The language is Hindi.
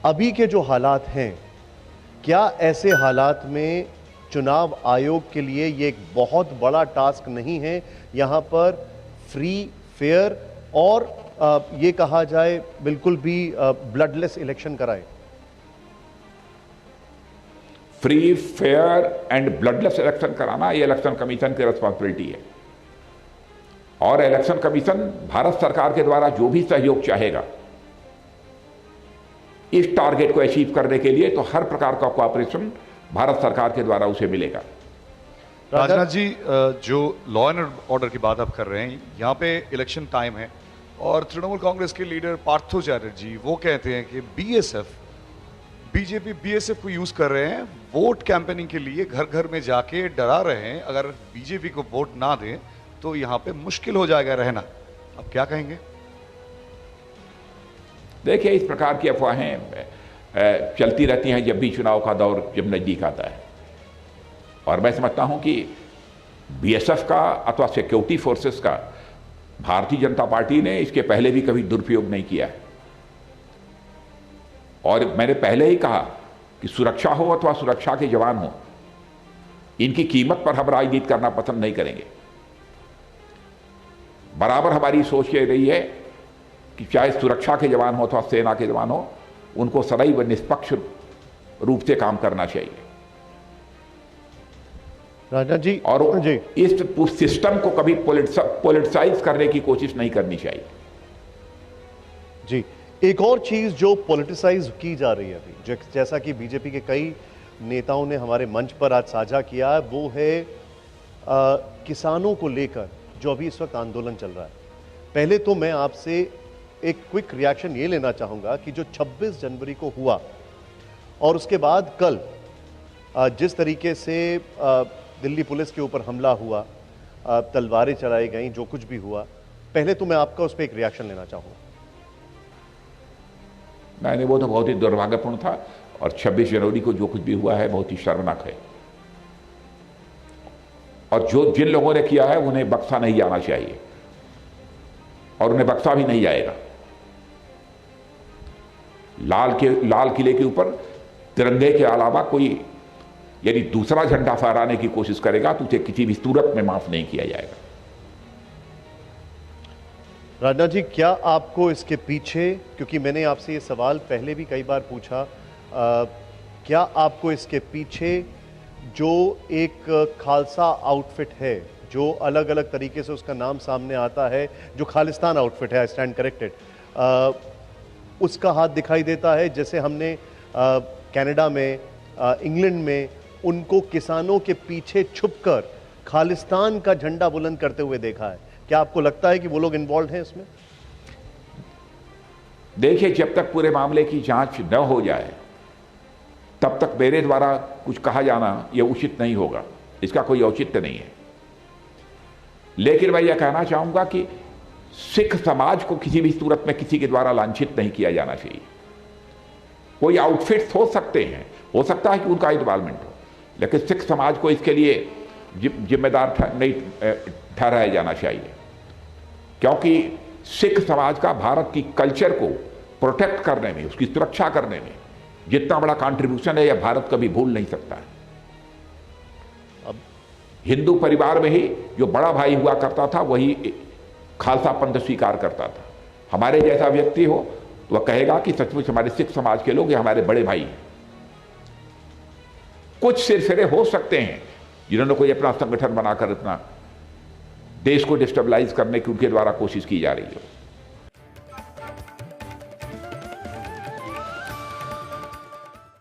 अभी के जो हालात हैं, क्या ऐसे हालात में चुनाव आयोग के लिए ये एक बहुत बड़ा टास्क नहीं है यहां पर फ्री, फेयर और ये कहा जाए बिल्कुल भी ब्लडलेस इलेक्शन कराए? Free, fair and bloodless election कराना ये इलेक्शन कमीशन की रिस्पॉन्सिबिलिटी है। और इलेक्शन कमीशन भारत सरकार के द्वारा जो भी सहयोग चाहेगा इस टारगेट को अचीव करने के लिए, तो हर प्रकार का कोऑपरेशन भारत सरकार के द्वारा उसे मिलेगा। राजनाथ जी, जो लॉ एंड ऑर्डर की बात आप कर रहे हैं, यहाँ पे इलेक्शन टाइम है और तृणमूल कांग्रेस के लीडर पार्थो चैटर्जी वो कहते हैं कि बीजेपी बीएसएफ को यूज कर रहे हैं वोट कैंपेनिंग के लिए, घर घर में जाके डरा रहे हैं अगर बीजेपी को वोट ना दें तो यहाँ पे मुश्किल हो जाएगा रहना। अब क्या कहेंगे? देखिए, इस प्रकार की अफवाहें चलती रहती हैं जब भी चुनाव का दौर जब नजदीक आता है। और मैं समझता हूं कि बीएसएफ का अथवा सिक्योरिटी फोर्सेस का भारतीय जनता पार्टी ने इसके पहले भी कभी दुरुपयोग नहीं किया है। और मैंने पहले ही कहा कि सुरक्षा हो अथवा सुरक्षा के जवान हो, इनकी कीमत पर हम राजनीति करना पसंद नहीं करेंगे। बराबर हमारी सोच ये रही है कि चाहे सुरक्षा के जवान हो अथवा सेना के जवान हो, उनको सदैव निष्पक्ष रूप से काम करना चाहिए। राजनाथ जी, और जी, इस सिस्टम को कभी पॉलिटिसाइज करने की कोशिश नहीं करनी चाहिए। जी, एक और चीज जो पॉलिटिसाइज की जा रही है अभी, जैसा कि बीजेपी के कई नेताओं ने हमारे मंच पर आज साझा किया है, वो है किसानों को लेकर जो अभी इस वक्त आंदोलन चल रहा है। पहले तो मैं आपसे एक क्विक रिएक्शन ये लेना चाहूंगा कि जो 26 जनवरी को हुआ और उसके बाद कल जिस तरीके से दिल्ली पुलिस के ऊपर हमला हुआ, तलवारें चलाई गई, जो कुछ भी हुआ, पहले तो मैं आपका उस पर एक रिएक्शन लेना चाहूंगा। मैंने वो तो बहुत ही दुर्भाग्यपूर्ण था और 26 जनवरी को जो कुछ भी हुआ है बहुत ही शर्मनाक है। और जिन लोगों ने किया है उन्हें बख्शा नहीं जाना चाहिए और उन्हें बख्शा भी नहीं जाएगा। लाल किले के ऊपर तिरंगे के अलावा कोई यदि दूसरा झंडा फहराने की कोशिश करेगा तो उसे किसी भी सूरत में माफ नहीं किया जाएगा। राजनाथ जी, क्या आपको इसके पीछे, क्योंकि मैंने आपसे ये सवाल पहले भी कई बार पूछा, क्या आपको इसके पीछे जो एक खालसा आउटफिट है, जो अलग अलग तरीके से उसका नाम सामने आता है, जो खालिस्तान आउटफिट है, आई स्टैंड करेक्टेड, उसका हाथ दिखाई देता है? जैसे हमने कनाडा में, इंग्लैंड में उनको किसानों के पीछे छुपकर खालिस्तान का झंडा बुलंद करते हुए देखा है। क्या आपको लगता है कि वो लोग इन्वॉल्व हैं इसमें? देखिए, जब तक पूरे मामले की जांच न हो जाए तब तक मेरे द्वारा कुछ कहा जाना यह उचित नहीं होगा, इसका कोई औचित्य नहीं है। लेकिन मैं यह कहना चाहूंगा कि सिख समाज को किसी भी सूरत में किसी के द्वारा लांछित नहीं किया जाना चाहिए। कोई आउटफिट्स हो सकते हैं, हो सकता है कि उनका इन्वॉल्वमेंट हो, लेकिन सिख समाज को इसके लिए जिम्मेदार नहीं ठहराया जाना चाहिए, क्योंकि सिख समाज का भारत की कल्चर को प्रोटेक्ट करने में, उसकी सुरक्षा करने में जितना बड़ा कंट्रीब्यूशन है यह भारत कभी भूल नहीं सकता है। अब हिंदू परिवार में ही जो बड़ा भाई हुआ करता था वही खालसा पंथ स्वीकार करता था। हमारे जैसा व्यक्ति हो तो वह कहेगा कि सचमुच हमारे सिख समाज के लोग ये हमारे बड़े भाई हैं। कुछ सिरफिरे हो सकते हैं जिन्होंने कोई अपना संगठन बनाकर अपना देश को डिस्टेबलाइज करने की उनके द्वारा कोशिश की जा रही है।